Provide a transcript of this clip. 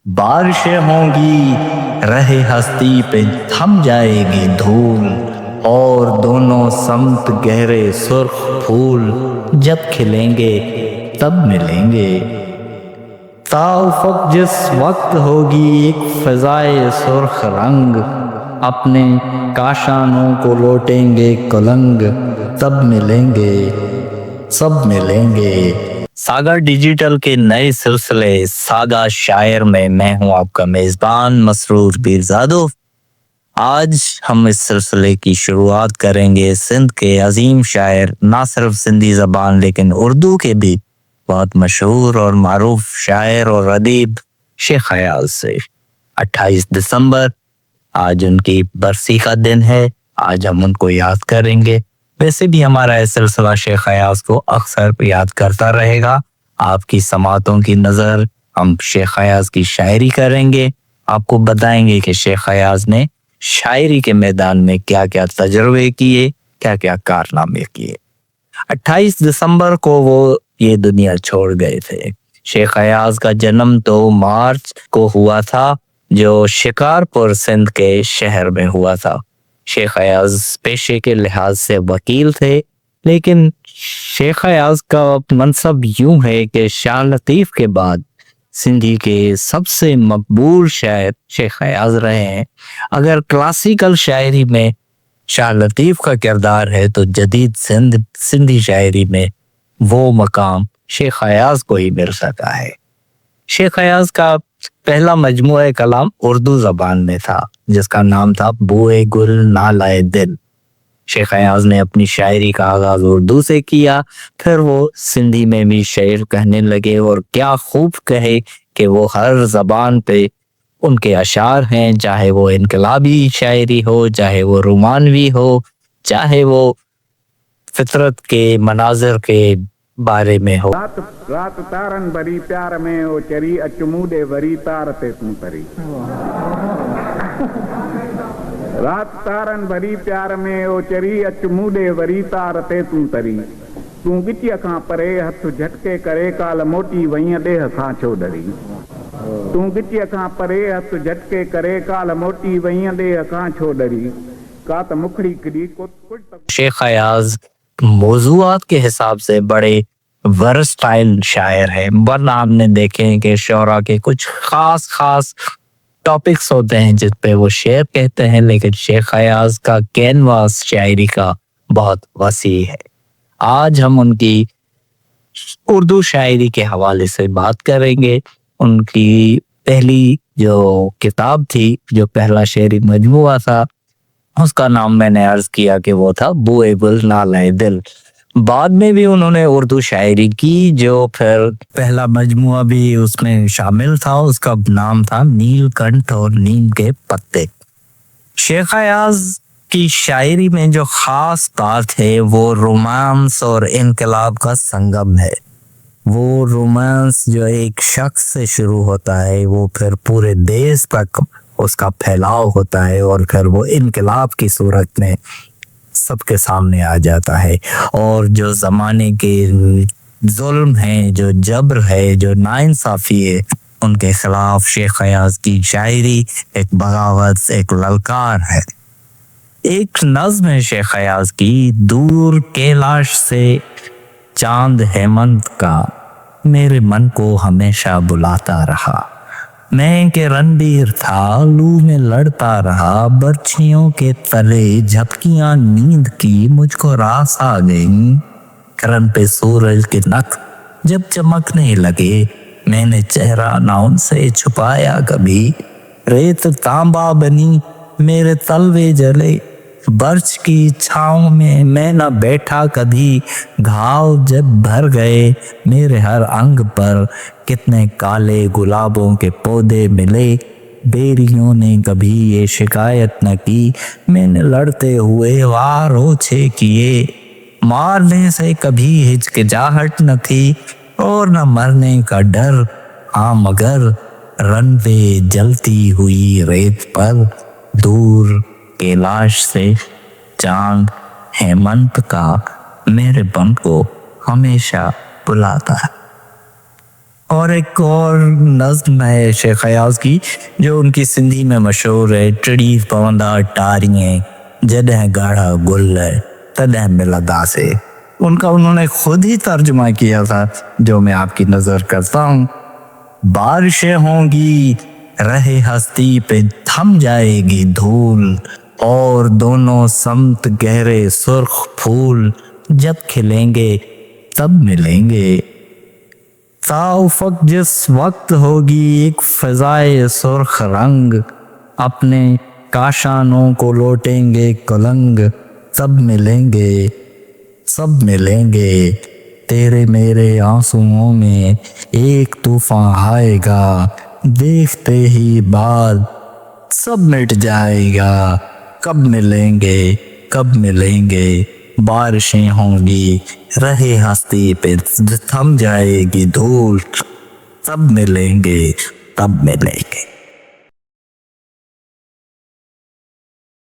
बारिशें होंगी रहे हस्ती पे थम जाएगी धूल और दोनों समत गहरे सुर्ख फूल जब खिलेंगे तब मिलेंगे। ताउफक जिस वक्त होगी एक फिजाए सुर्ख रंग अपने काशानों को लौटेंगे कुलंग तब मिलेंगे सब मिलेंगे। सागा डिजिटल के नए सिलसिले सागा शायर में मैं हूं आपका मेजबान मसरूर पीरजादो। आज हम इस सिलसिले की शुरुआत करेंगे सिंध के अजीम शायर, ना सिर्फ सिंधी जबान लेकिन उर्दू के भी बहुत मशहूर और मारूफ शायर और अदीब शेख अयाज से। 28 दिसंबर आज उनकी बरसी का दिन है, आज हम उनको याद करेंगे। वैसे भी हमारा यह सिलसिला शेख अयाज को अक्सर याद करता रहेगा। आपकी समातों की नज़र हम शेख अयाज की शायरी करेंगे, आपको बताएंगे कि शेख अयाज ने शायरी के मैदान में क्या क्या तजुर्बे किए, क्या क्या कारनामे किए। 28 दिसंबर को वो ये दुनिया छोड़ गए थे। शेख अयाज का जन्म तो मार्च को हुआ था, जो शिकारपुर सिंध के शहर में हुआ था। शेख अयाज पेशे के लिहाज से वकील थे, लेकिन शेख अयाज का मनसब यूं है कि शाह लतीफ के बाद सिंधी के सबसे मकबूल शायर शेख अयाज रहे हैं। अगर क्लासिकल शायरी में शाह लतीफ का किरदार है तो जदीद सिंधी शायरी में वो मकाम शेख अयाज को ही मिल सका है। शेख अयाज का पहला मजमूआ कलाम उर्दू जबान में था, जिसका नाम था बूए गुल नालाए दिल। शेख अयाज ने अपनी शायरी का आगाज उर्दू से किया, फिर वो सिंधी में भी शेर कहने लगे, और क्या खूब कहे कि वो हर जबान पे उनके अशार हैं, चाहे वो इनकलाबी शायरी हो, चाहे वो रोमानवी हो, चाहे वो फितरत के मनाजिर के बारे में हो। रात रात तारन भरी प्यार में ओ चरी अचमूडे वरी तार ते तू तरी। रात तारन भरी प्यार में ओ चरी अचमूडे वरी तार ते तू तरी। तू गिचीअ खां परे हथ झटके करे काल मोटी वईअ ॾेह खां छो डरी। तू गिचीअ खां परे हथ झटके करे काल मोटी वईअ ॾेह खां छो डरी। का त मुखड़ी किरी कुछ। शेख अयाज मौजूआत के हिसाब से बड़े वर्सटाइल शायर है, वरना आपने देखे हैं कि शौरा के कुछ खास खास टॉपिक्स होते हैं जिस पे वो शेर कहते हैं, लेकिन शेख अयाज का कैनवास शायरी का बहुत वसी है। आज हम उनकी उर्दू शायरी के हवाले से बात करेंगे। उनकी पहली जो किताब थी, जो पहला शेरी मजमूआ था, उसका नाम मैंने अर्ज किया कि वो था बूए गुल नालाए दिल। बाद में भी उन्होंने उर्दू शायरी की, जो फिर पहला मजमुआ भी उसमें शामिल था, उसका नाम था नीलकंठ और नीम के पत्ते। शेख अयाज की शायरी में जो खास बात है वो रोमांस और इनकलाब का संगम है। वो रोमांस जो एक शख्स से शुरू होता है, वो फिर पूरे देश तक उसका फैलाव होता है, और फिर वो इनकलाब की सूरत में सबके सामने आ जाता है। और जो ज़माने के जुल्म है, जो जबर है, जो नाइंसाफ़ी है, उनके खिलाफ शेख अयाज की शायरी एक बगावत, एक ललकार है। एक नज़्म है शेख अयाज की, दूर कैलाश से चांद हेमंत का मेरे मन को हमेशा बुलाता रहा। मैं के रणबीर था, लू में लड़ता रहा, बर्छियों के तले झपकियां नींद की मुझको रास आ गई। करन पे सूरज के नख जब चमकने लगे, मैंने चेहरा ना उनसे छुपाया कभी। रेत तांबा बनी मेरे तलवे जले, बर्छ की छाँव में मैं न बैठा कभी। घाव जब भर गए मेरे हर अंग पर, कितने काले गुलाबों के पौधे मिले। बेरियों ने कभी ये शिकायत न की, मैंने लड़ते हुए वार ओछे किए। मारने से कभी हिचकिचाहट न थी, और न मरने का डर। हाँ मगर रन पे जलती हुई रेत पर, दूर कैलाश से चांद हेमंत का मेरे मन को हमेशा बुलाता है। اور ایک اور نظم ہے شیخ ایاز کی جو ان کی سندھی میں مشہور ہے، ٹڑی پوندا ٹارییں جڈیں گاڑھا گل ہے تڈیں ملدا سے۔ ان کا انہوں نے خود ہی ترجمہ کیا تھا جو میں آپ کی نظر کرتا ہوں۔ بارشیں ہوں گی رہے ہستی پہ تھم جائے گی دھول، اور دونوں سمت گہرے سرخ پھول جب کھلیں گے تب ملیں گے۔ تا افق جس وقت ہوگی ایک فضائے سرخ رنگ، اپنے کاشانوں کو لوٹیں گے کلنگ، تب ملیں گے سب ملیں گے۔ تیرے میرے آنسوؤں میں ایک طوفان آئے گا، دیکھتے ہی بعد سب مٹ جائے گا۔ کب ملیں گے کب ملیں گے، بارشیں ہوں گی رہے ہستی پہ تھم جائے گی دھول، تب ملیں گے تب ملیں گے۔